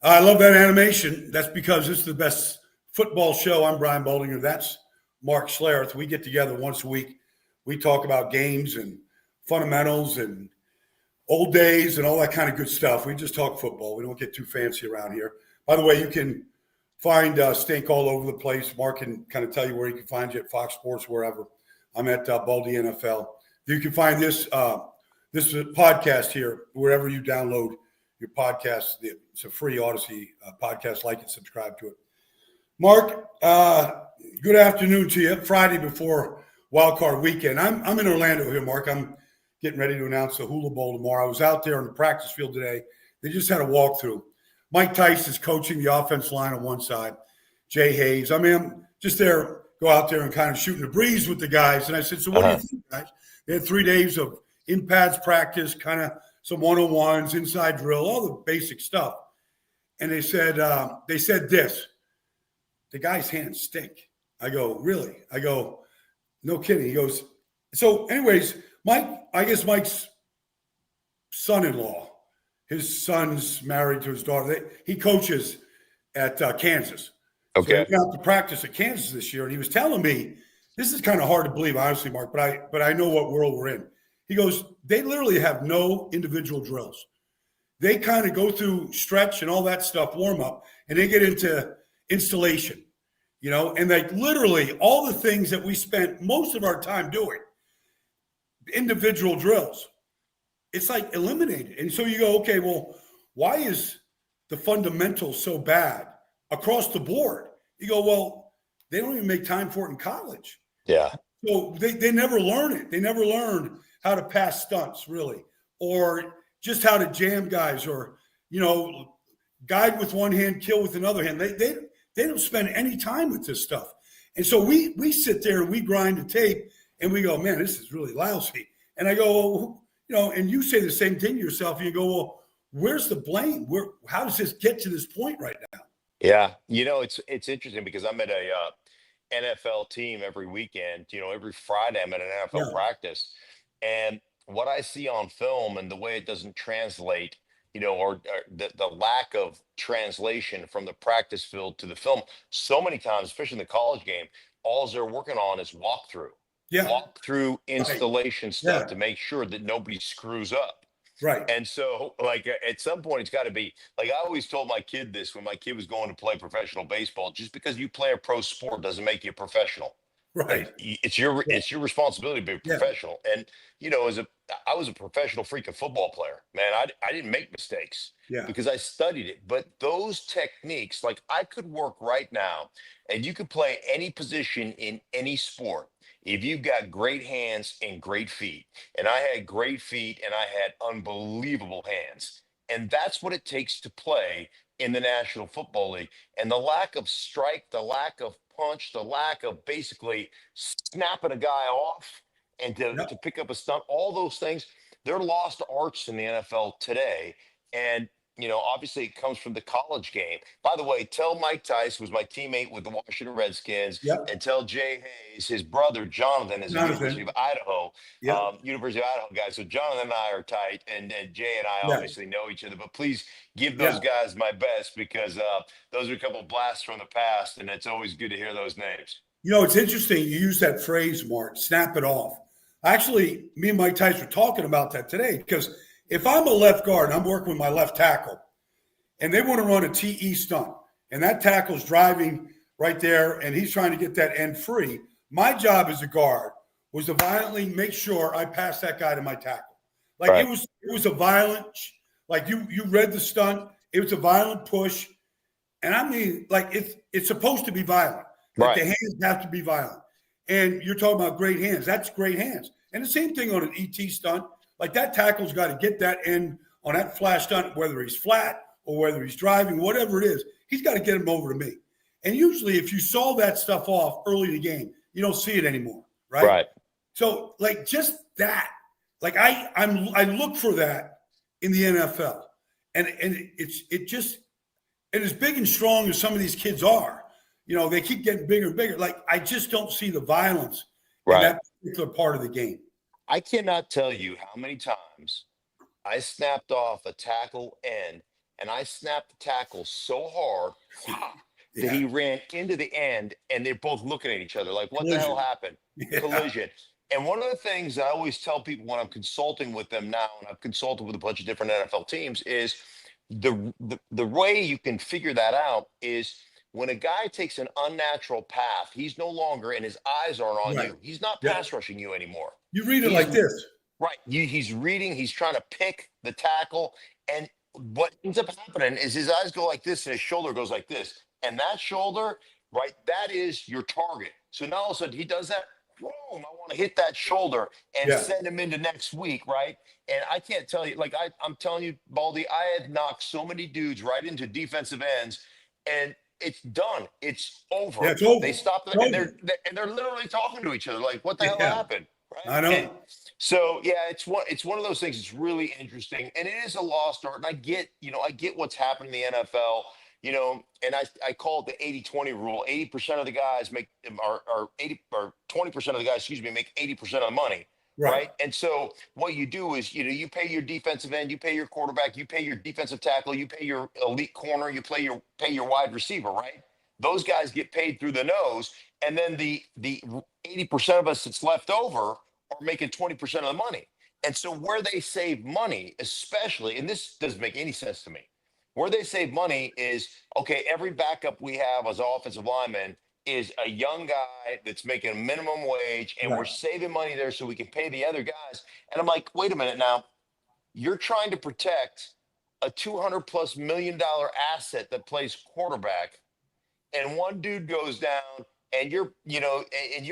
I love that animation. That's because this is the best football show. I'm Brian Baldinger. That's Mark Schlereth. We get together once a week. We talk about games and fundamentals and old days and all that kind of good stuff. We just talk football. We don't get too fancy around here. By the way, you can find Stink all over the place. Mark can kind of tell you where you can find you at Fox Sports, wherever. I'm at Baldy NFL. You can find this podcast here wherever you download your podcast. It's a free Odyssey podcast. Like it, subscribe to it. Mark, good afternoon to you. Friday before Wildcard Weekend. I'm in Orlando here, Mark. I'm getting ready to announce the Hula Bowl tomorrow. I was out there on the practice field today. They just had a walkthrough. Mike Tice is coaching the offense line on one side. Jay Hayes. I mean, I'm just there, go out there and kind of shooting the breeze with the guys. And I said, so what do you think, guys? They had 3 days of in-pads practice, kind of some one-on-ones, inside drill, all the basic stuff. And they said this, the guy's hands stink. I go, really? I go, no kidding. He goes, so anyways, Mike's son-in-law, his son's married to his daughter. He coaches at Kansas. Okay. So he got to practice at Kansas this year, and he was telling me, this is kind of hard to believe, honestly, Mark, but I know what world we're in. He goes, they literally have no individual drills. They kind of go through stretch and all that stuff, warm up, and they get into installation, and like literally all the things that we spent most of our time doing, individual drills, it's like eliminated. And so you go, okay, well, why is the fundamentals so bad across the board? You go, well, they don't even make time for it in college. Yeah. So they never learn it. They never learn how to pass stunts, really, or just how to jam guys, or guide with one hand, kill with another hand. They don't spend any time with this stuff. And so we sit there and we grind the tape and we go, man, this is really lousy. And I go, and you say the same thing to yourself. And you go, well, where's the blame? How does this get to this point right now? Yeah. It's interesting because I'm at a NFL team every weekend. Every Friday I'm at an NFL practice. And what I see on film and the way it doesn't translate, or the lack of translation from the practice field to the film, so many times, especially in the college game, all they're working on is walkthrough. Yeah. Walkthrough installation stuff Yeah. to make sure that nobody screws up. Right. And so, at some point, it's got to be, I always told my kid this when my kid was going to play professional baseball, just because you play a pro sport doesn't make you a professional. Right. It's your responsibility to be a professional. And, I was a professional freaking football player, man. I didn't make mistakes because I studied it. But those techniques, I could work right now and you could play any position in any sport if you've got great hands and great feet. And I had great feet and I had unbelievable hands. And that's what it takes to play in the National Football League. And the lack of strike, the lack of punch, the lack of basically snapping a guy off and to pick up a stunt, all those things, they're lost arts in the NFL today. And, obviously it comes from the college game. By the way, tell Mike Tice, was my teammate with the Washington Redskins, and tell Jay Hayes, his brother, Jonathan, is a University of Idaho, University of Idaho guy. So Jonathan and I are tight, and Jay and I obviously know each other, but please give those guys my best because those are a couple of blasts from the past, and it's always good to hear those names. It's interesting. You use that phrase, Mark, snap it off. Actually, me and Mike Tice were talking about that today because if I'm a left guard and I'm working with my left tackle and they want to run a TE stunt and that tackle's driving right there and he's trying to get that end free, my job as a guard was to violently make sure I pass that guy to my tackle. It was a violent, you read the stunt, it was a violent push. And I mean, it's supposed to be violent. The hands have to be violent. And you're talking about great hands. That's great hands. And the same thing on an ET stunt. That tackle's got to get that end on that flash stunt, whether he's flat or whether he's driving, whatever it is, he's got to get him over to me. And usually if you saw that stuff off early in the game, you don't see it anymore, right? Right. So just that, I look for that in the NFL. And it just as big and strong as some of these kids are, they keep getting bigger and bigger. I just don't see the violence in that particular part of the game. I cannot tell you how many times I snapped off a tackle end and I snapped the tackle so hard that Yeah. he ran into the end, and they're both looking at each other like, what the hell Collision. happened? Yeah. Collision. And one of the things that I always tell people when I'm consulting with them now, and I've consulted with a bunch of different NFL teams, is the way you can figure that out is when a guy takes an unnatural path, he's no longer, and his eyes aren't on Right. you. He's not Yeah. pass rushing you anymore. You read it He's like this. right. He's reading. He's trying to pick the tackle, and what ends up happening is his eyes go like this, and his shoulder goes like this, and that shoulder, right, that is your target. So now all of a sudden he does that. Boom! I want to hit that shoulder and send him into next week, right? And I can't tell you, like I'm telling you, Baldy, I had knocked so many dudes right into defensive ends, and it's done. It's over. Yeah, it's over. They stopped, and they're literally talking to each other, like, "What the hell happened?" Right? I know. And so yeah, it's one of those things. It's really interesting, and it is a lost art. And I get what's happening in the NFL. And I call it the 80-20 rule. 80% of the guys make or 80 or 20% of the guys, make 80% of the money. Right. And so what you do is, you pay your defensive end, you pay your quarterback, you pay your defensive tackle, you pay your elite corner, you pay your wide receiver, right? Those guys get paid through the nose. And then the 80% of us that's left over are making 20% of the money. And so where they save money, especially, and this doesn't make any sense to me, where they save money is, okay, every backup we have as offensive lineman is a young guy that's making a minimum wage, and we're saving money there so we can pay the other guys. And I'm like, wait a minute now, you're trying to protect a $200+ million asset that plays quarterback, and one dude goes down, and you're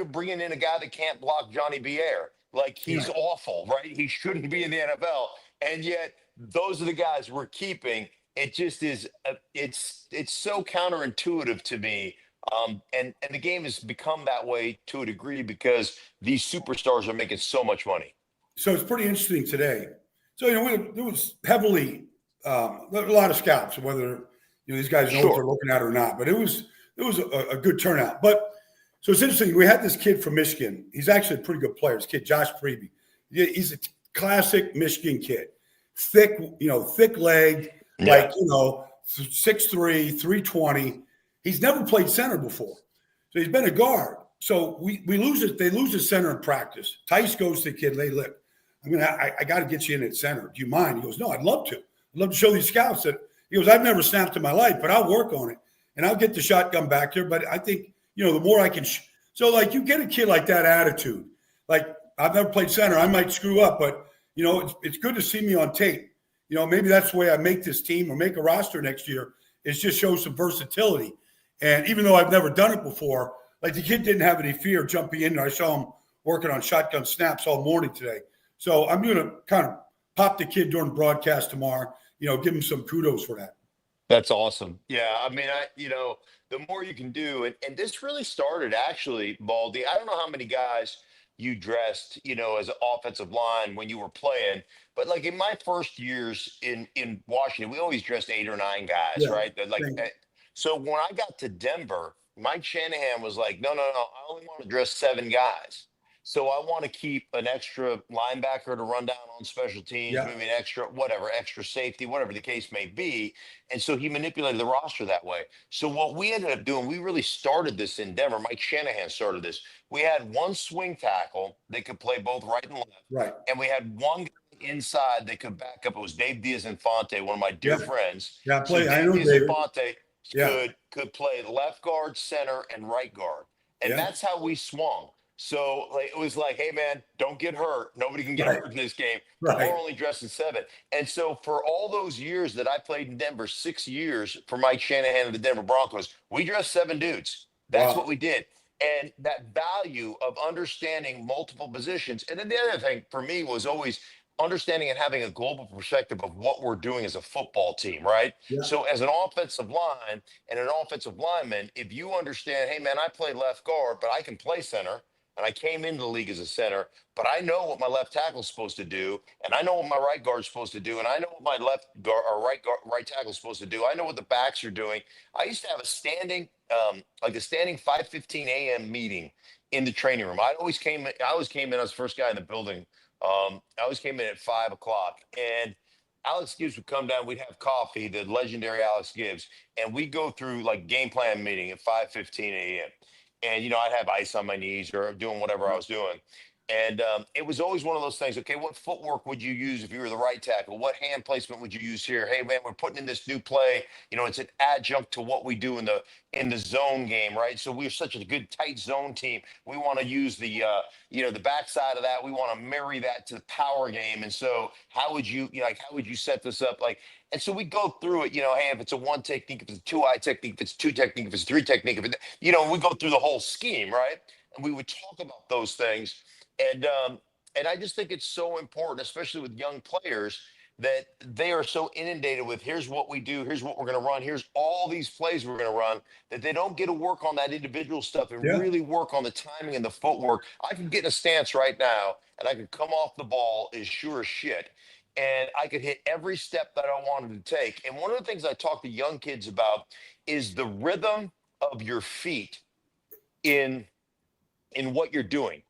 bringing in a guy that can't block Johnny Bier. Like, he's awful, right? He shouldn't be in the NFL. And yet those are the guys we're keeping. It just is, it's so counterintuitive to me. And the game has become that way to a degree because these superstars are making so much money. So it's pretty interesting today. So, there was heavily, a lot of scouts, whether, these guys know what they're looking at or not, but it was a good turnout. But so it's interesting. We had this kid from Michigan. He's actually a pretty good player. This kid, Josh Freeby. He's a classic Michigan kid. Thick-legged, 6'3", 320. He's never played center before. So he's been a guard. So we lose it. They lose his center in practice. Tice goes to the kid, look, I got to get you in at center. Do you mind? He goes, no, I'd love to. I'd love to show these scouts that, he goes, I've never snapped in my life, but I'll work on it. And I'll get the shotgun back there. But I think, the more I can. So, you get a kid like that attitude. Like, I've never played center. I might screw up, but, it's good to see me on tape. Maybe that's the way I make this team or make a roster next year, is just show some versatility. And even though I've never done it before, the kid didn't have any fear jumping in there. I saw him working on shotgun snaps all morning today. So I'm going to kind of pop the kid during broadcast tomorrow, give him some kudos for that. That's awesome. Yeah. I mean, the more you can do, and this really started actually, Baldy. I don't know how many guys you dressed, as an offensive line when you were playing, but in my first years in Washington, we always dressed 8 or 9 guys, right? So when I got to Denver, Mike Shanahan was like, no, I only want to dress 7 guys. So I want to keep an extra linebacker to run down on special teams, maybe an extra safety, whatever the case may be. And so he manipulated the roster that way. So what we ended up doing, we really started this in Denver. Mike Shanahan started this. We had one swing tackle that could play both right and left. Right. And we had one guy inside that could back up. It was Dave Diaz-Infante, one of my dear friends. Yeah, so I know Dave. Diaz-Infante could play left guard, center, and right guard. And that's how we swung. So it was like, hey, man, don't get hurt. Nobody can get hurt in this game. We're only dressed in 7. And so for all those years that I played in Denver, 6 years for Mike Shanahan and the Denver Broncos, we dressed 7 dudes. That's what we did. And that value of understanding multiple positions. And then the other thing for me was always understanding and having a global perspective of what we're doing as a football team, right? So as an offensive line and an offensive lineman, if you understand, hey, man, I play left guard, but I can play center. And I came into the league as a center, but I know what my left tackle is supposed to do, and I know what my right guard is supposed to do, and I know what my left guard or right tackle is supposed to do. I know what the backs are doing. I used to have a standing 5:15 a.m. meeting in the training room. I always came in. I was the first guy in the building. I always came in at 5 o'clock, and Alex Gibbs would come down. We'd have coffee, the legendary Alex Gibbs, and we'd go through like game plan meeting at 5:15 a.m. And I'd have ice on my knees or doing whatever I was doing. And it was always one of those things. Okay, what footwork would you use if you were the right tackle? What hand placement would you use here? Hey, man, we're putting in this new play. It's an adjunct to what we do in the zone game, right? So we're such a good tight zone team. We want to use the the backside of that. We want to marry that to the power game. And so how would you how would you set this up? And so we go through it. Hey, if it's a one technique, if it's a two-eye technique, if it's two technique, if it's three technique, if it, we go through the whole scheme, right? And we would talk about those things. And I just think it's so important, especially with young players, that they are so inundated with here's what we do, here's what we're going to run, here's all these plays we're going to run, that they don't get to work on that individual stuff and really work on the timing and the footwork. I can get in a stance right now and I can come off the ball as sure as shit. And I could hit every step that I wanted to take. And one of the things I talk to young kids about is the rhythm of your feet in what you're doing.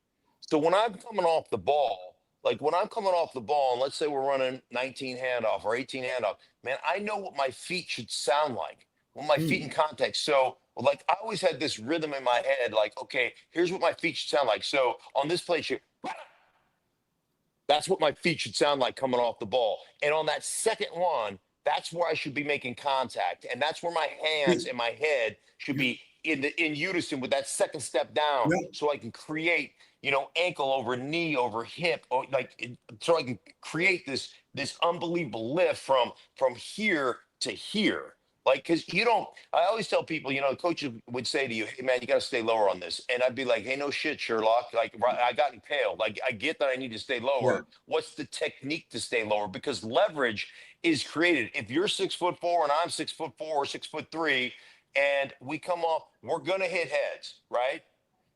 So when I'm coming off the ball, and let's say we're running 19 handoff or 18 handoff, man, I know what my feet should sound like, when my feet in contact. So I always had this rhythm in my head, okay, here's what my feet should sound like. So on this play, that's what my feet should sound like coming off the ball. And on that second one, that's where I should be making contact. And that's where my hands and my head should be in unison with that second step down, so I can create ankle over knee over hip, or so I can create this unbelievable lift from here to here. Because I always tell people, the coach would say to you, hey, man, you got to stay lower on this. And I'd be like, hey, no shit, Sherlock. I got impaled. I get that I need to stay lower. Yeah. What's the technique to stay lower? Because leverage is created. If you're 6'4" and I'm 6'4" or 6'3", and we come off, we're going to hit heads, right?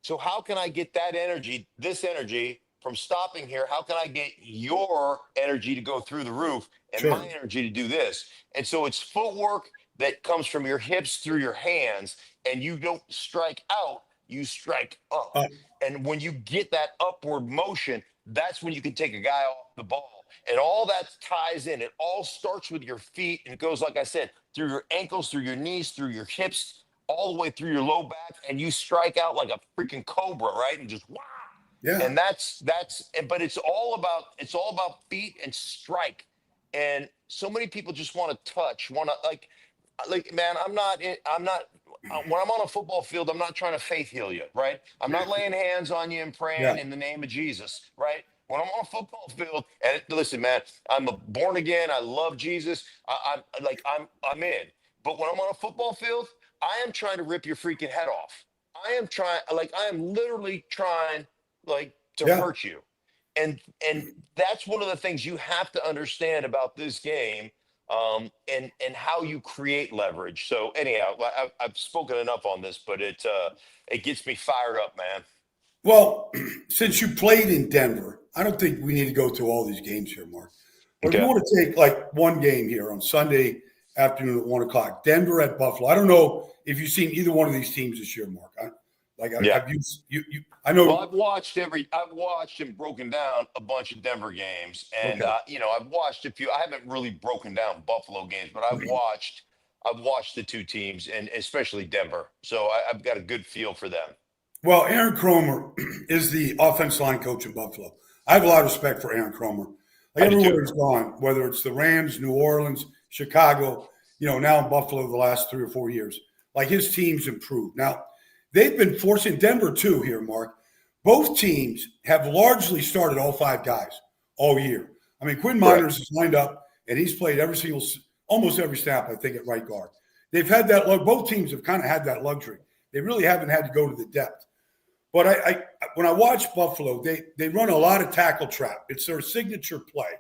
So how can I get that energy, this energy, from stopping here? How can I get your energy to go through the roof and my energy to do this? And so it's footwork that comes from your hips through your hands, and you don't strike out, you strike up. And when you get that upward motion, that's when you can take a guy off the ball. And all that ties in. It all starts with your feet, and it goes, like I said, through your ankles, through your knees, through your hips, all the way through your low back, and you strike out like a freaking cobra, right? And just wow. Yeah. And but it's all about feet and strike. And so many people just want to touch, man, I'm not when I'm on a football field, I'm not trying to faith heal you, right? I'm not laying hands on you and praying in the name of Jesus, right? When I'm on a football field, and listen, man, I'm born again. I love Jesus. I'm in. But when I'm on a football field, I am trying to rip your freaking head off. I am literally trying to hurt you. And that's one of the things you have to understand about this game, and how you create leverage. So anyhow, I've spoken enough on this, but it gets me fired up, man. Well, since you played in Denver, I don't think we need to go through all these games here, Mark. But if you want to take one game here on Sunday afternoon at 1:00, Denver at Buffalo. I don't know if you've seen either one of these teams this year, Mark. I've used you. I know. Well, I've watched and broken down a bunch of Denver games, and I've watched a few. I haven't really broken down Buffalo games, but I've watched the two teams, and especially Denver. So I've got a good feel for them. Well, Aaron Kromer is the offensive line coach in Buffalo. I have a lot of respect for Aaron Kromer. Everywhere he's gone, whether it's the Rams, New Orleans, Chicago, now in Buffalo the last 3 or 4 years, his team's improved. Now, they've been forcing Denver too here, Mark. Both teams have largely started all 5 guys all year. I mean, Quinn Miners is lined up, and he's played almost every snap, I think, at right guard. They've had that both teams have kind of had that luxury. They really haven't had to go to the depth. But when I watch Buffalo, they run a lot of tackle trap. It's their signature play.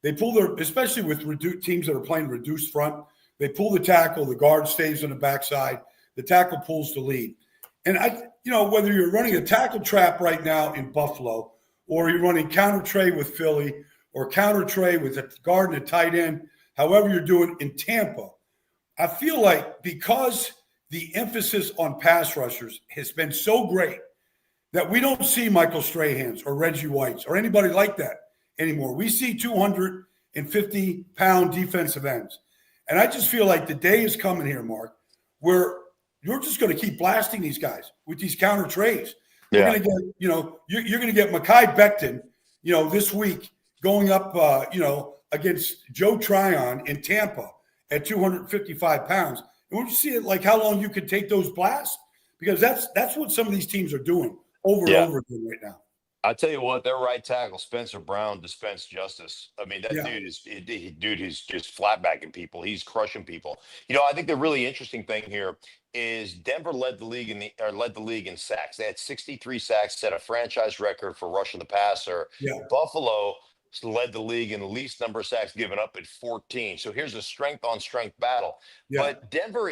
They pull especially with teams that are playing reduced front, they pull the tackle, the guard stays on the backside, the tackle pulls the lead. And whether you're running a tackle trap right now in Buffalo, or you're running counter tray with Philly, or counter tray with a guard and a tight end, however you're doing in Tampa, I feel like because the emphasis on pass rushers has been so great that we don't see Michael Strahans or Reggie Whites or anybody like that anymore. We see 200 250-pound defensive ends. And I just feel like the day is coming here, Mark, where you're just going to keep blasting these guys with these counter trades. We're going to get, you're going to get Mekhi Becton, this week going up, against Joe Tryon in Tampa at 255 pounds. And we'll see it like how long you can take those blasts, because that's what some of these teams are doing over and over again right now. I tell you what, their right tackle, Spencer Brown, dispensed justice. I mean, that dude is just flat backing people. He's crushing people. I think the really interesting thing here is Denver led the league in sacks. They had 63 sacks, set a franchise record for rushing the passer. Yeah. Buffalo led the league in the least number of sacks given up at 14. So here's a strength on strength battle. Yeah. But Denver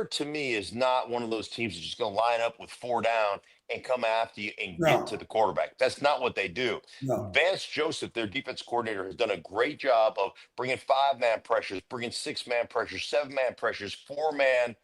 to me is not one of those teams that's just going to line up with 4 down and come after you and get to the quarterback. That's not what they do. No. Vance Joseph, their defense coordinator, has done a great job of bringing 5-man pressures, bringing 6-man pressures, 7-man pressures, 4-man,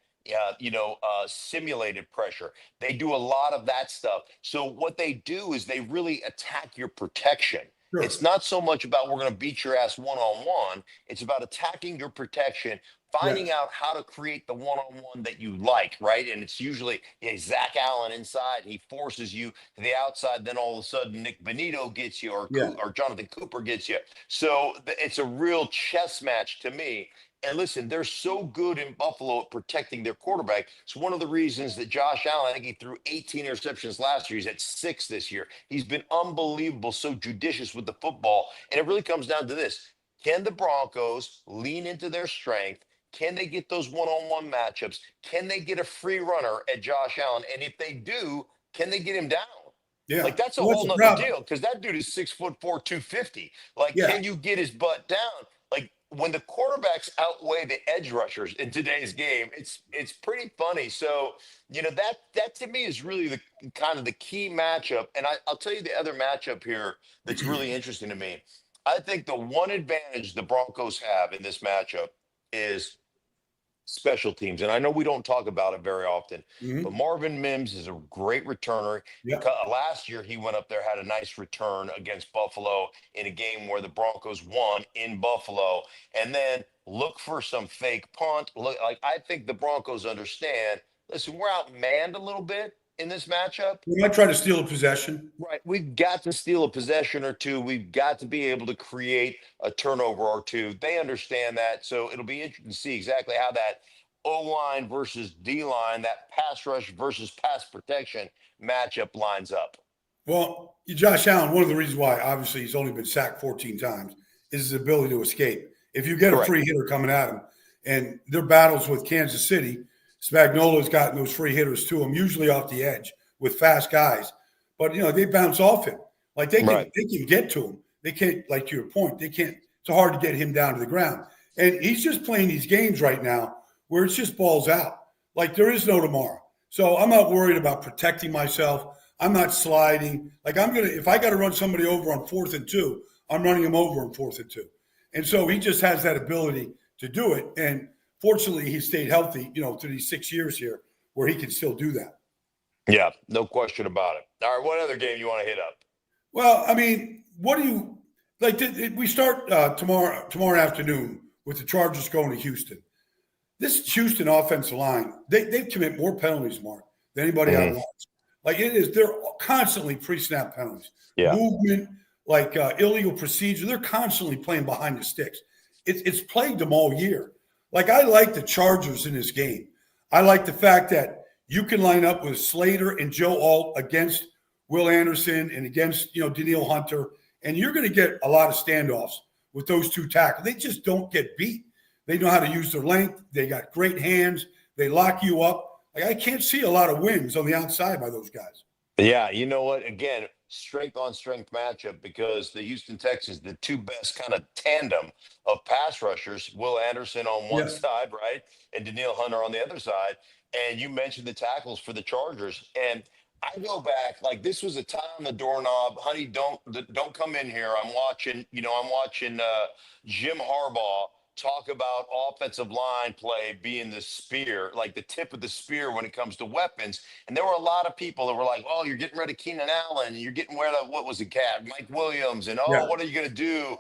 simulated pressure. They do a lot of that stuff. So what they do is they really attack your protection. Sure. It's not so much about we're going to beat your ass one-on-one. It's about attacking your protection, finding out how to create the one-on-one that you like, right? And it's usually Zach Allen inside. He forces you to the outside. Then all of a sudden, Nick Benito gets you or Jonathan Cooper gets you. So it's a real chess match to me. And listen, they're so good in Buffalo at protecting their quarterback. It's one of the reasons that Josh Allen, I think he threw 18 interceptions last year. He's at 6 this year. He's been unbelievable, so judicious with the football. And it really comes down to this. Can the Broncos lean into their strength? Can they get those one-on-one matchups? Can they get a free runner at Josh Allen? And if they do, can they get him down? Yeah. Like, that's a whole nother deal, because that dude is 6'4", 250. Like, can you get his butt down? Like, when the quarterbacks outweigh the edge rushers in today's game, it's pretty funny. So, that to me is really the kind of the key matchup. And I'll tell you the other matchup here that's really interesting to me. I think the one advantage the Broncos have in this matchup is special teams. And I know we don't talk about it very often, but Marvin Mims is a great returner. Yeah. Last year, he went up there, had a nice return against Buffalo in a game where the Broncos won in Buffalo. And then look for some fake punt. I think the Broncos understand, listen, we're outmanned a little bit in this matchup. We might try to steal a possession. Right. We've got to steal a possession or two. We've got to be able to create a turnover or two. They understand that. So it'll be interesting to see exactly how that O-line versus D-line, that pass rush versus pass protection matchup lines up. Well, Josh Allen, one of the reasons why obviously he's only been sacked 14 times is his ability to escape. If you get a free hitter coming at him, and their battles with Kansas City, Spagnuolo's gotten those free hitters to him, usually off the edge with fast guys. But, they bounce off him. Like, they can get to him. They can't, like to your point, it's hard to get him down to the ground. And he's just playing these games right now where it's just balls out. Like, there is no tomorrow. So I'm not worried about protecting myself. I'm not sliding. Like, if I got to run somebody over on 4th and 2, I'm running him over on 4th and 2. And so he just has that ability to do it. And fortunately, he stayed healthy, through these 6 years here where he can still do that. Yeah, no question about it. All right, what other game you want to hit up? Well, I mean, what do you – like, we start tomorrow afternoon with the Chargers going to Houston. This Houston offensive line, they commit more penalties, Mark, than anybody I've watched. Like, they're constantly pre-snap penalties. Yeah. Movement, like illegal procedure. They're constantly playing behind the sticks. It's plagued them all year. Like, I like the Chargers in this game. I like the fact that you can line up with Slater and Joe Alt against Will Anderson and against, Daniil Hunter, and you're going to get a lot of standoffs with those two tackles. They just don't get beat. They know how to use their length. They got great hands. They lock you up. Like, I can't see a lot of wins on the outside by those guys. Yeah, you know what? Again, strength on strength matchup, because the Houston Texans, the two best kind of tandem of pass rushers, Will Anderson on one side, right, and Daniil Hunter on the other side. And you mentioned the tackles for the Chargers. And I go back, like, this was a tie on the doorknob. Honey, don't come in here. I'm watching Jim Harbaugh talk about offensive line play being the spear, like the tip of the spear when it comes to weapons. And there were a lot of people that were like, "Oh, you're getting rid of Keenan Allen, and you're getting rid of what was the cat, Mike Williams, and Yeah. what are you going to do?"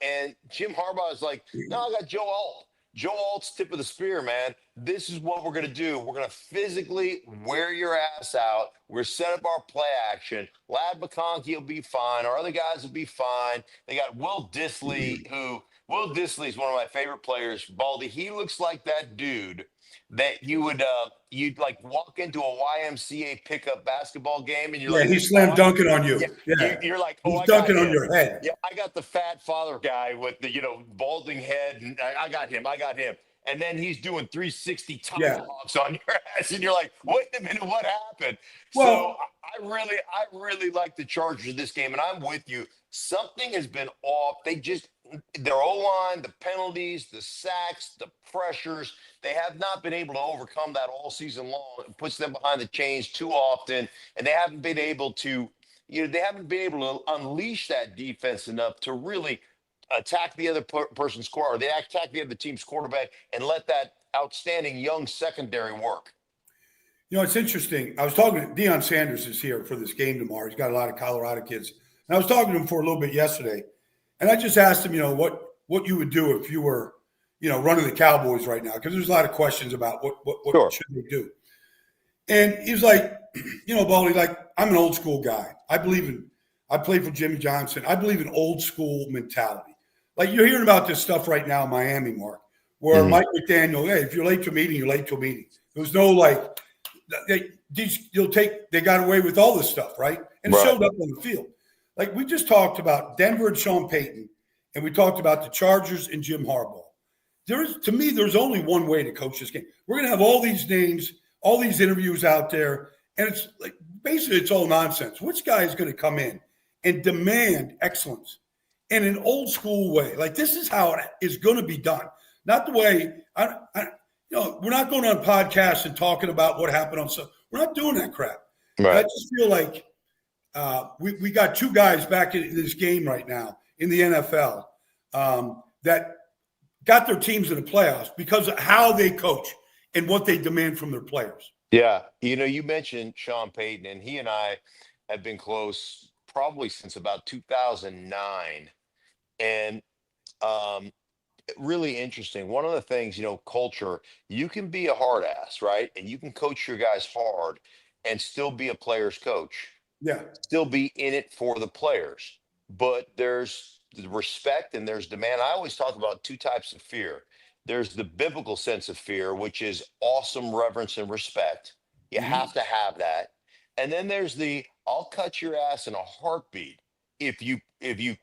And Jim Harbaugh is like, "No, I got Joe Alt. Joe Alt's tip of the spear, man. This is what we're going to do. We're going to physically wear your ass out. We're set up our play action. Lad McConkey will be fine. Our other guys will be fine. They got Will Dissly, Will Dissly is one of my favorite players. Baldy, he looks like that dude that you'd like walk into a YMCA pickup basketball game and you're like, he's slam dunking on you. You're like, he's I got dunking on him. your head. Yeah, I got the fat father guy with the balding head, and I got him. And then he's doing 360 tomahawks on your ass, and you're like, wait a minute, what happened? Well, So I really like the Chargers this game, and I'm with you. Something has been off. Their O-line, the penalties, the sacks, the pressures, they have not been able to overcome that all season long. It puts them behind the chains too often, and they haven't been able to unleash that defense enough to really attack the other person's core, or they attack the other team's quarterback and let that outstanding young secondary work. It's interesting. I was talking to Deion Sanders is here for this game tomorrow. He's got a lot of Colorado kids. And I was talking to him for a little bit yesterday. And I just asked him, what you would do if you were, running the Cowboys right now. Because there's a lot of questions about what should they do. And he was like, Baldy, like, I'm an old school guy. I played for Jimmy Johnson. I believe in old school mentality. Like you're hearing about this stuff right now in Miami, Mark, where Mike McDaniel, hey, if you're late to a meeting, you're late to a meeting. There was no they got away with all this stuff, right? And it showed up on the field. Like we just talked about Denver and Sean Payton, and we talked about the Chargers and Jim Harbaugh. To me, there's only one way to coach this game. We're going to have all these names, all these interviews out there, and it's like basically it's all nonsense. Which guy is going to come in and demand excellence in an old school way? Like this is how it is going to be done, not the way we're not going on podcasts and talking about what happened on Sunday. We're not doing that crap. Right. I just feel like we got two guys back in this game right now in the NFL that got their teams in the playoffs because of how they coach and what they demand from their players. Yeah. You mentioned Sean Payton, and he and I have been close probably since about 2009. And really interesting. One of the things, culture, you can be a hard ass, right? And you can coach your guys hard and still be a player's coach. Yeah. Still be in it for the players. But there's the respect and there's demand. I always talk about two types of fear. There's the biblical sense of fear, which is awesome reverence and respect. You have to have that. And then there's the I'll cut your ass in a heartbeat if you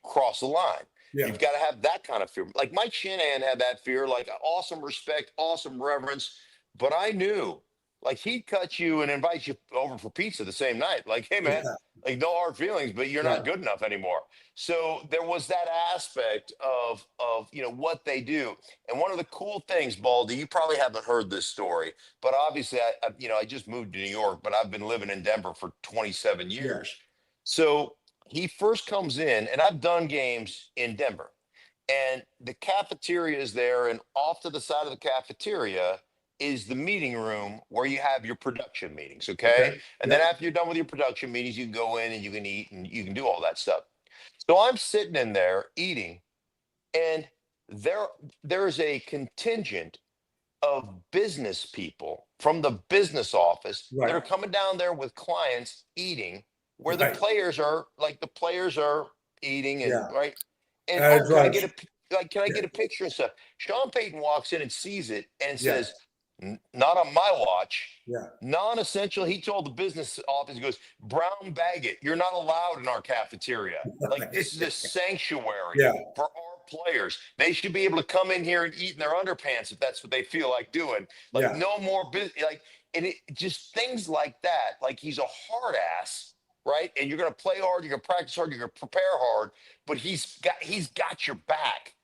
cross the line. Yeah. You've got to have that kind of fear. Like Mike Shanahan had that fear, like awesome respect, awesome reverence. But I knew, like he'd cut you and invite you over for pizza the same night. Like, hey man, like no hard feelings, but you're not good enough anymore. So there was that aspect of what they do. And one of the cool things, Baldy, you probably haven't heard this story, but obviously I just moved to New York, but I've been living in Denver for 27 years. Yeah. So he first comes in, and I've done games in Denver, and the cafeteria is there, and off to the side of the cafeteria is the meeting room where you have your production meetings, okay? And then after you're done with your production meetings, you can go in and you can eat and you can do all that stuff. So I'm sitting in there eating, and there's a contingent of business people from the business office that are coming down there with clients eating, where the players are eating and and can I get a picture and stuff? Sean Payton walks in and sees it and says, not on my watch. Yeah. Non-essential. He told the business office, he goes, brown bag it. You're not allowed in our cafeteria. Like this is a sanctuary for our players. They should be able to come in here and eat in their underpants if that's what they feel like doing. Like no more business. Like, and it just things like that. Like he's a hard ass. Right. And you're going to play hard. You're going to practice hard. You're going to prepare hard. But he's got your back.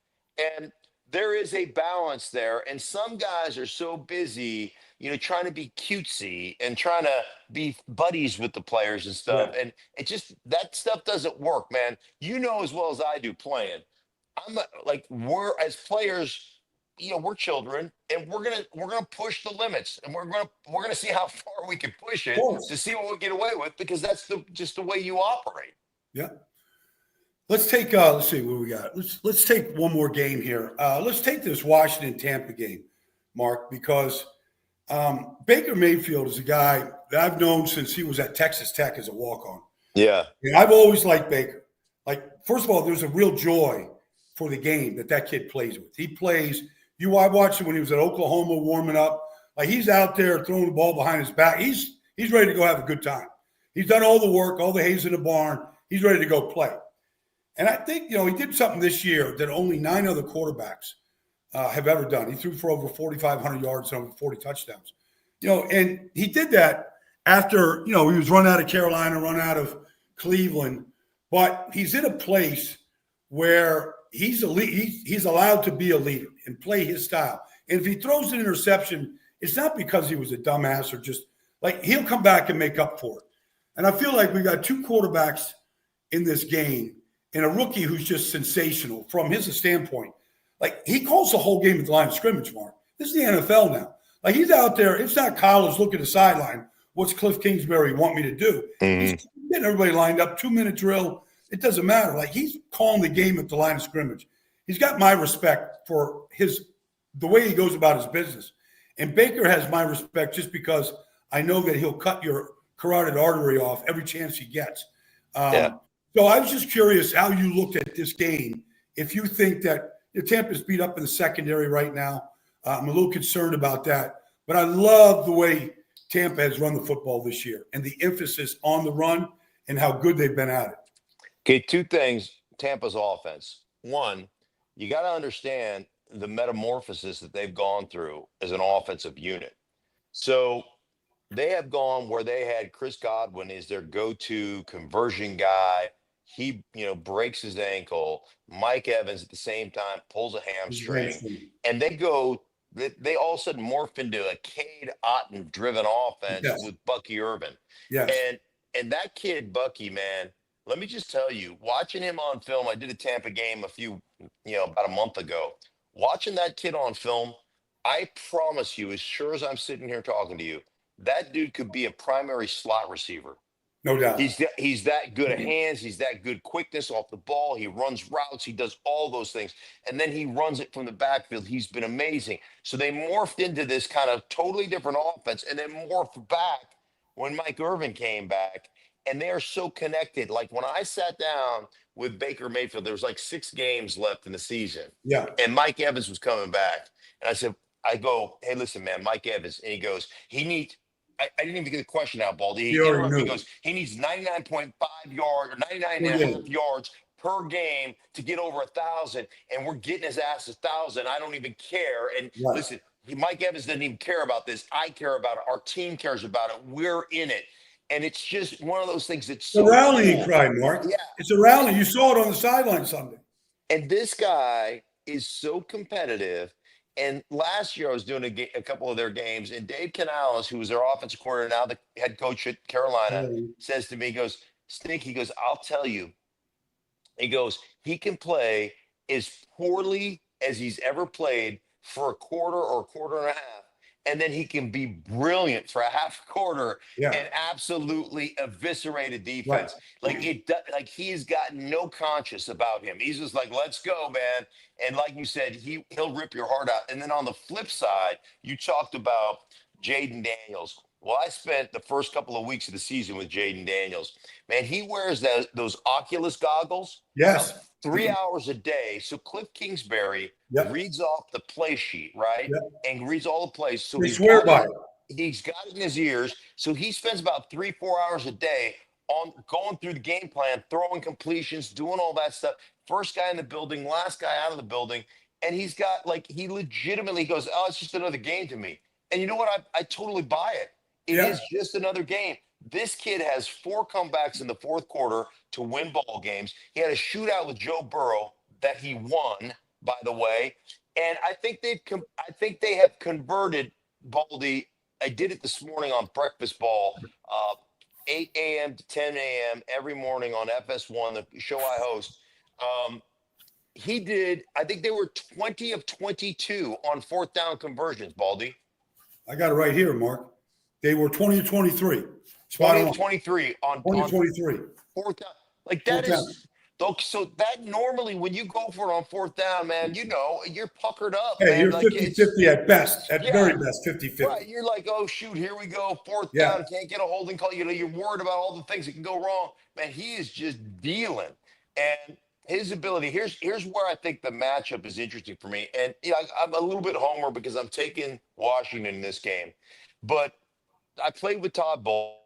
And there is a balance there. And some guys are so busy, trying to be cutesy and trying to be buddies with the players and stuff. Yeah. And it just, that stuff doesn't work, man. As well as I do playing. we're as players, we're children, and we're gonna push the limits, and we're gonna see how far we can push Of it course. to see what we get away with, because that's just the way you operate. Yeah. Let's take let's see what we got. Let's take one more game here. Let's take this Washington Tampa game, Mark, because Baker Mayfield is a guy that I've known since he was at Texas Tech as a walk-on. Yeah. And I've always liked Baker. Like, first of all, there's a real joy for the game that kid plays with. He plays. I watched him when he was at Oklahoma warming up. Like, he's out there throwing the ball behind his back. He's ready to go have a good time. He's done all the work, all the hays in the barn. He's ready to go play. And I think, he did something this year that only 9 other quarterbacks have ever done. He threw for over 4,500 yards and over 40 touchdowns. And he did that after, he was run out of Carolina, run out of Cleveland. But he's in a place where he's allowed to be a leader and play his style. And if he throws an interception, it's not because he was a dumbass or just like he'll come back and make up for it. And I feel like we got 2 quarterbacks in this game and a rookie who's just sensational from his standpoint. Like, he calls the whole game at the line of scrimmage, Mark. This is the NFL now. Like, he's out there. It's not college looking at the sideline. What's Cliff Kingsbury want me to do? Mm-hmm. He's getting everybody lined up, 2-minute drill. It doesn't matter. Like, he's calling the game at the line of scrimmage. He's got my respect for the way he goes about his business. And Baker has my respect just because I know that he'll cut your carotid artery off every chance he gets. So I was just curious how you looked at this game. If you think that Tampa's beat up in the secondary right now, I'm a little concerned about that. But I love the way Tampa has run the football this year and the emphasis on the run and how good they've been at it. Okay, 2 things. Tampa's offense. One, you got to understand the metamorphosis that they've gone through as an offensive unit. So they have gone where they had Chris Godwin is their go-to conversion guy. He, breaks his ankle. Mike Evans at the same time pulls a hamstring. And they all of a sudden morph into a Cade Otton-driven offense with Bucky Irvin. Yes. And that kid, Bucky, man, let me just tell you, watching him on film, I did a Tampa game about a month ago. Watching that kid on film, I promise you, as sure as I'm sitting here talking to you, that dude could be a primary slot receiver. No doubt. He's that good at hands. He's that good quickness off the ball. He runs routes. He does all those things. And then he runs it from the backfield. He's been amazing. So they morphed into this kind of totally different offense and then morphed back when Mike Irvin came back. And they are so connected. Like, when I sat down with Baker Mayfield, there was like 6 games left in the season. Yeah. And Mike Evans was coming back. And I go, hey, listen, man, Mike Evans. And he goes, I didn't even get the question out, Baldy. He goes, he needs 99.5 yards or 99.5 yards per game to get over 1,000. And we're getting his ass 1,000. I don't even care. And listen, Mike Evans doesn't even care about this. I care about it. Our team cares about it. We're in it. And it's just one of those things that's so a rallying cry, Mark. Yeah. It's a rally. You saw it on the sideline Sunday. And this guy is so competitive. And last year I was doing a couple of their games, and Dave Canales, who was their offensive coordinator, now the head coach at Carolina, says to me, he goes, Stink, he goes, I'll tell you. He goes, he can play as poorly as he's ever played for a quarter or a quarter and a half. And then he can be brilliant for a half quarter and absolutely eviscerate a defense. Right. Like he's got no conscience about him. He's just like, let's go, man. And like you said, he'll rip your heart out. And then on the flip side, you talked about Jaden Daniels. Well, I spent the first couple of weeks of the season with Jaden Daniels. Man, he wears those Oculus goggles. Yes. 3 hours a day. So Cliff Kingsbury reads off the play sheet, right? And reads all the plays. So he's got it in his ears. So he spends about 3-4 hours a day on going through the game plan, throwing completions, doing all that stuff. First guy in the building, last guy out of the building. And he legitimately goes, oh, it's just another game to me. And you know what? I totally buy it. It is just another game. This kid has 4 comebacks in the fourth quarter to win ball games. He had a shootout with Joe Burrow that he won, by the way. And I think they have converted, Baldy. I did it this morning on Breakfast Ball, 8 a.m. to 10 a.m. every morning on FS1, the show I host. he did, I think they were 20 of 22 on fourth down conversions, Baldy. I got it right here, Mark. They were 20 to 23. Spot 20 on. of 23 on 23. fourth down. Like that Fourth is so that normally when you go for it on fourth down, man, you're puckered up, Hey, man. you're Like 50-50 at best, at very best, 50-50. right. You're like, oh shoot, here we go. Fourth down, can't get a holding call. You're worried about all the things that can go wrong. Man, he is just dealing. And his ability, here's where I think the matchup is interesting for me. And I'm a little bit homer because I'm taking Washington in this game. But I played with Todd Bowles,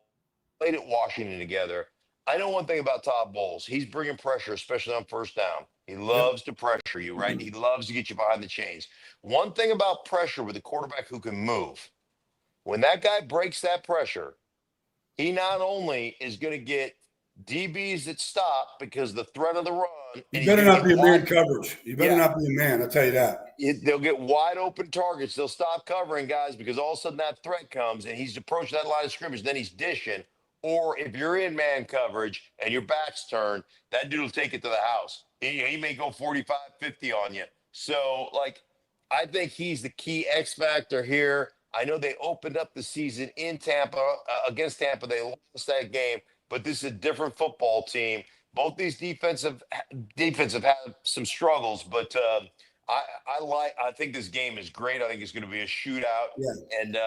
played at Washington together. I know one thing about Todd Bowles. He's bringing pressure, especially on first down. He loves to pressure you, right? He loves to get you behind the chains. One thing about pressure with a quarterback who can move, when that guy breaks that pressure, he not only is going to get DBs that stop because the threat of the run. You better not be a man coverage. You better not be a man. I'll tell you that. They'll get wide open targets. They'll stop covering guys because all of a sudden that threat comes and he's approaching that line of scrimmage. Then he's dishing. Or if you're in man coverage and your back's turned, that dude will take it to the house. He may go 45, 50 on you. So, I think he's the key X factor here. I know they opened up the season in Tampa against Tampa. They lost that game, but this is a different football team. Both these defensive have had some struggles, but I think this game is great. I think it's going to be a shootout, and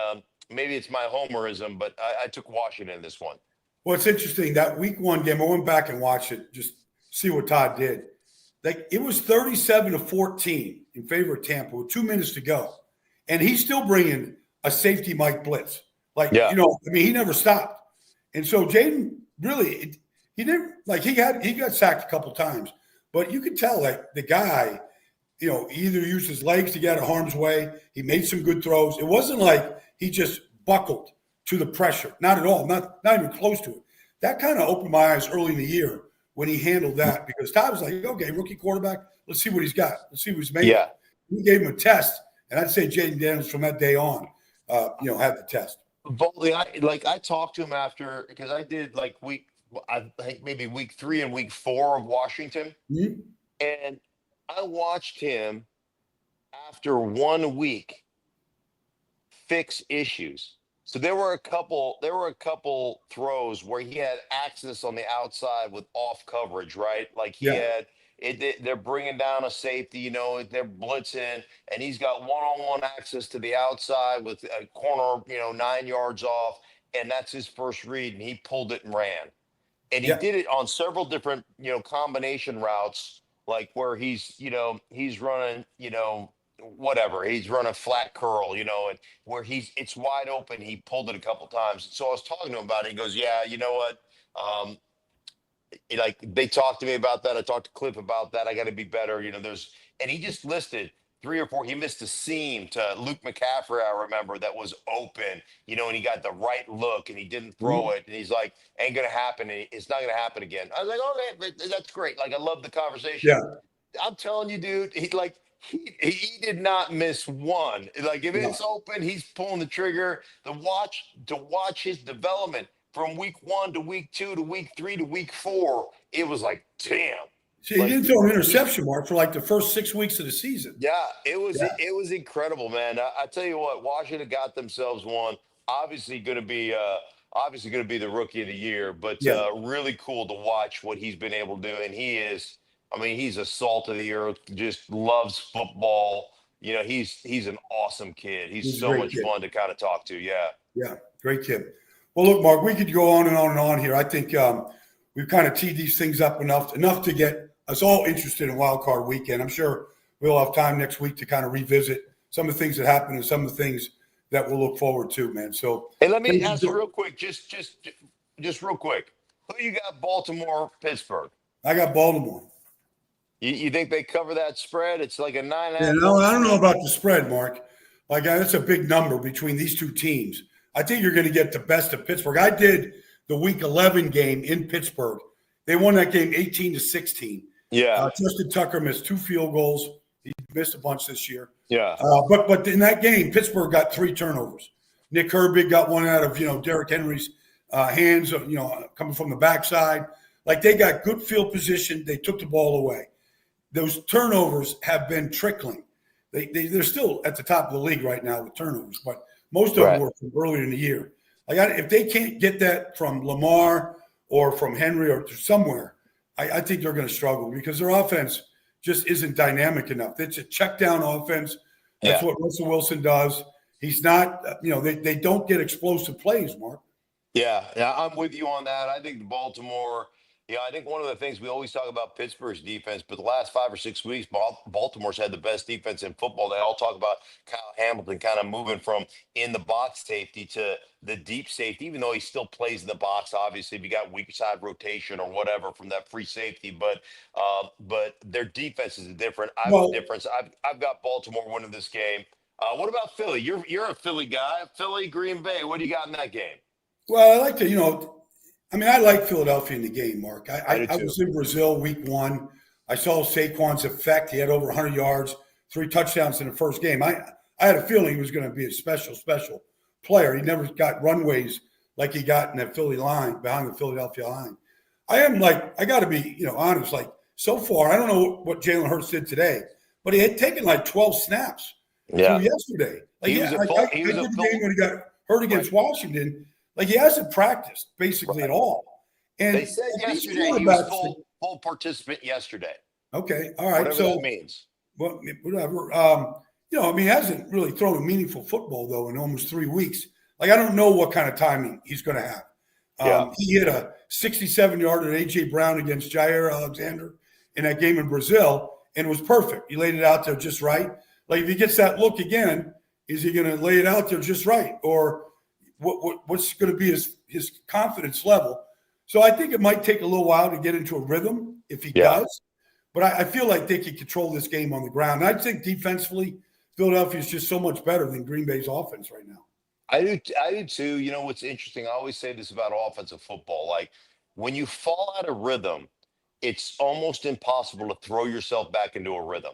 maybe it's my homerism, but I took Washington in this one. Well, it's interesting that week one game. I went back and watched it, just see what Todd did. It was 37-14 in favor of Tampa with 2 minutes to go, and he's still bringing a safety Mike blitz. He never stopped, and so Jaden really. He didn't he got sacked a couple times, but you could tell the guy, he either used his legs to get out of harm's way. He made some good throws. It wasn't like he just buckled to the pressure. Not at all. Not even close to it. That kind of opened my eyes early in the year when he handled that because Todd was like, okay, rookie quarterback, let's see what he's got. Let's see what he's made. Yeah. We gave him a test, and I'd say Jaden Daniels from that day on, had the test. Baldy, I talked to him after because I did I think maybe week 3 and week 4 of Washington. Mm-hmm. And I watched him after 1 week fix issues. So there were a couple throws where he had access on the outside with off coverage, right? They're bringing down a safety, they're blitzing, and he's got one-on-one access to the outside with a corner, 9 yards off, and that's his first read, and he pulled it and ran. And he did it on several different, combination routes, where he's running, whatever. He's running flat curl, and where it's wide open. He pulled it a couple times. So I was talking to him about it. He goes, yeah, you know what? They talked to me about that. I talked to Cliff about that. I got to be better. And he just listed 3 or 4. He missed a seam to Luke McCaffrey, I remember, that was open, and he got the right look and he didn't throw it. And he's like, ain't going to happen. It's not going to happen again. I was like, okay, that's great. I love the conversation. Yeah. I'm telling you, dude, he did not miss one. If it's open, he's pulling the trigger. To watch his development from week 1 to week 2 to week 3 to week 4, it was damn. See, he didn't throw an interception, Mark, for the first 6 weeks of the season. Yeah, it was incredible, man. I tell you what, Washington got themselves one. Obviously going to be the rookie of the year, but really cool to watch what he's been able to do. And he's a salt of the earth, just loves football. He's an awesome kid. He's so much fun to kind of talk to. Yeah. Yeah, great kid. Well, look, Mark, we could go on and on and on here. I think we've kind of teed these things up enough to get us all interested in Wildcard Weekend. I'm sure we'll have time next week to kind of revisit some of the things that happened and some of the things that we'll look forward to, man. So, hey, let me ask you real quick, just real quick. Who you got? Baltimore, Pittsburgh? I got Baltimore. You think they cover that spread? It's like a 9.5. Yeah, no, I don't know about the spread, Mark. That's a big number between these two teams. I think you're going to get the best of Pittsburgh. I did the Week 11 game in Pittsburgh. They won that game 18-16. Yeah. Justin Tucker missed 2 field goals. He missed a bunch this year. Yeah. But in that game, Pittsburgh got 3 turnovers. Nick Herbig got one out of Derrick Henry's hands. Coming from the backside. They got good field position. They took the ball away. those turnovers have been trickling. They're still at the top of the league right now with turnovers, but most of them were from earlier in the year. If they can't get that from Lamar or from Henry or somewhere, I think they're going to struggle because their offense just isn't dynamic enough. It's a check down offense. That's what Russell Wilson does. He's not, they don't get explosive plays, Mark. Yeah, I'm with you on that. I think the Baltimore, I think one of the things we always talk about Pittsburgh's defense, but the last 5 or 6 weeks, Baltimore's had the best defense in football. They all talk about Kyle Hamilton kind of moving from in the box safety to the deep safety, even though he still plays in the box. Obviously, if you got weak side rotation or whatever from that free safety, but their defense is different. I've got Baltimore winning this game. What about Philly? You're a Philly guy. Philly, Green Bay. What do you got in that game? Well, I like to, I like Philadelphia in the game, Mark. I was in Brazil week 1. I saw Saquon's effect. He had over 100 yards, 3 touchdowns in the first game. I had a feeling he was going to be a special player. He never got runways like he got in that Philly line, behind the Philadelphia line. I got to be, honest. So far, I don't know what Jalen Hurts did today, but he had taken 12 snaps through yesterday. He was the game when he got hurt against Washington. He hasn't practiced basically at all. And they said yesterday he was full participant yesterday. Okay, all right. Whatever that means. Well, whatever. He hasn't really thrown a meaningful football though in almost 3 weeks. I don't know what kind of timing he's going to have. He hit a 67-yarder A.J. Brown against Jair Alexander in that game in Brazil, and it was perfect. He laid it out there just right. If he gets that look again, is he going to lay it out there just right, or what's going to be his confidence level? So I think it might take a little while to get into a rhythm if he does. But I feel like they can control this game on the ground. And I think defensively, Philadelphia is just so much better than Green Bay's offense right now. I do too. What's interesting, I always say this about offensive football. When you fall out of rhythm, it's almost impossible to throw yourself back into a rhythm.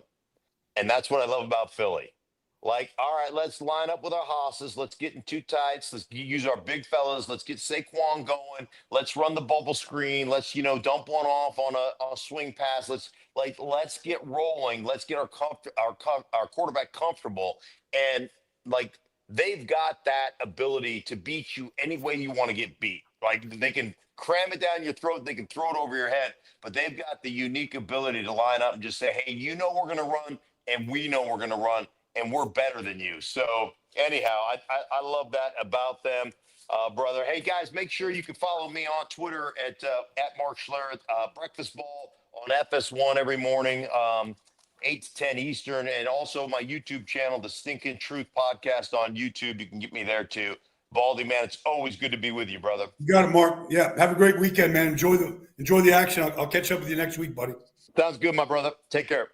And that's what I love about Philly. All right, let's line up with our hosses. Let's get in 2 tights. Let's use our big fellas. Let's get Saquon going. Let's run the bubble screen. Let's, dump one off on a swing pass. Let's get rolling. Let's get our quarterback comfortable. And they've got that ability to beat you any way you want to get beat. They can cram it down your throat. They can throw it over your head. But they've got the unique ability to line up and just say, hey, we're going to run, and we know we're going to run. And we're better than you. So anyhow, I love that about them, brother. Hey guys, make sure you can follow me on Twitter at Mark Schlereth, Breakfast Ball on FS1 every morning, 8 to 10 Eastern, and also my YouTube channel, the Stinkin Truth podcast on YouTube. You can get me there too. Baldy, man, it's always good to be with you, brother. You got it, Mark. Yeah, have a great weekend, man. Enjoy the action. I'll catch up with you next week, buddy. Sounds good, my brother. Take care.